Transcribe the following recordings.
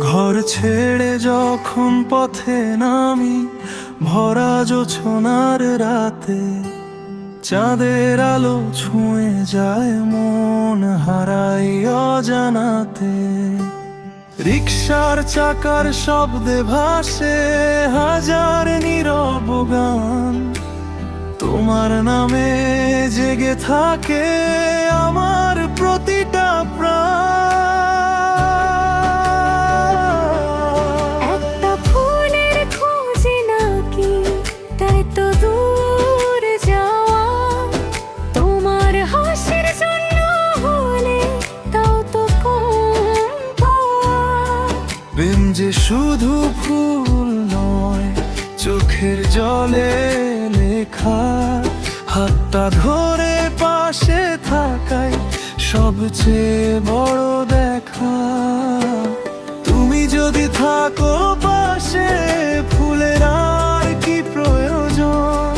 ঘর ছেড়ে যখন পথে নামি ভরা জোছনার রাতে, চাঁদের আলো ছুঁয়ে যায় মন হারাই অজানাতে। রিকশার চাকার শব্দে ভাসে হাজার নীরব গান, তোমার নামে জেগে থাকে আমার প্রতিটা প্রাণ। একটা ফুলের খোঁজে নাকি তাই তো দূর যাওয়া, তোমার হাসির জন্য হলে তাও তো কম পাওয়া। প্রেম যে শুধু ফুল নয়, চোখের জলে লেখা, হাতটা ধরে পাশে থাকাই সবচেয়ে বড় দেখা। তুমি যদি থাকো পাশে, ফুলের আর কি প্রয়োজন?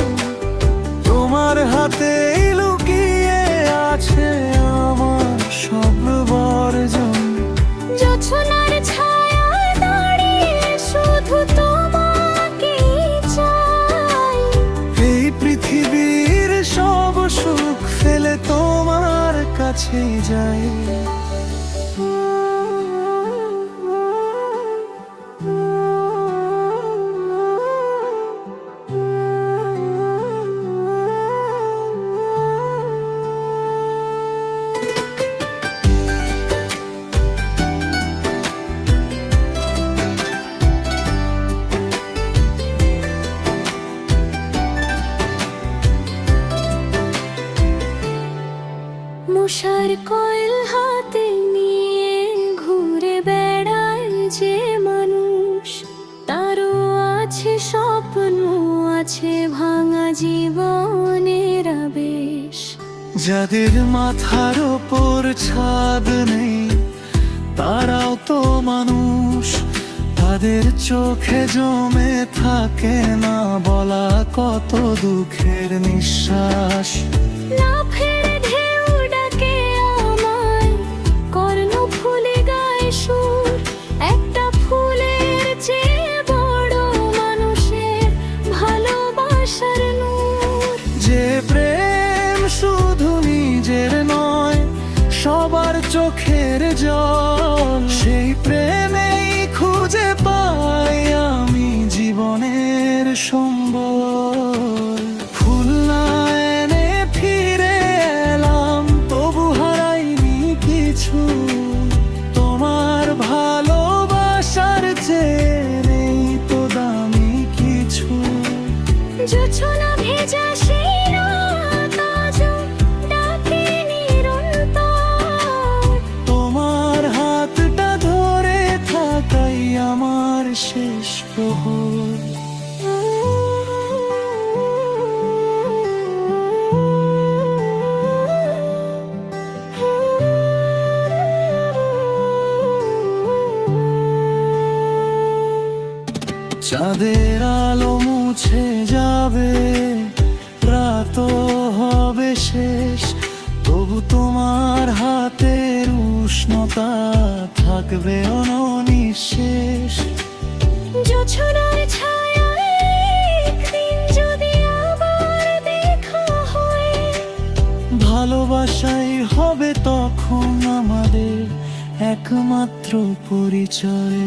তোমার হাতেই লুকিয়ে আছে আমার সব বর্জন। জোছনার ছায়ায় দাঁড়িয়ে শুধু তোমাকেই চাই, এই পৃথিবীর সব সুখ ফেলে তোমার কাছেই যাই। মশার কয়েল হাতে নিয়ে ঘুরে বেড়ায় যে মানুষ, তারও আছে স্বপ্ন, আছে ভাঙা জীবনের আবেশ। যাদের মাথার ওপর ছাদ নেই তারাও তো মানুষ, তাদের চোখে জমে থাকে না বলা কত দুঃখের নিঃশ্বাস। লাফের ঢেউ ডাকে আমায়, কর্ণফুলে গায় সুর, একটা ফুলের চেয়ে বড় মানুষের ভালোবাসার নূর। যে প্রেম শুধু নিজের নয়, সবার চোখের জল, সেই প্রেমেই খুঁজে পাই আমি জীবনের সম্বল। ফুল না এনে ফিরে এলাম, তবু হারাইনি কিছু, তোমার ভালোবাসার চেয়ে নেই তো দামি কিছু। জোছনা ভেজা সেই রাত আজও ডাকে নিরন্তর, তোমার হাতটা ধরে থাকাই আমার শেষ প্রহর। চাঁদের আলো মুছে যাবে, রাতও হবে শেষ, তবু তোমার হাতের উষ্ণতা থাকবে অনিঃশেষ। জোছনার ছায়ায় একদিন যদি আবার দেখা হয়, ভালোবাসাই হবে তখন আমাদের একমাত্র পরিচয়।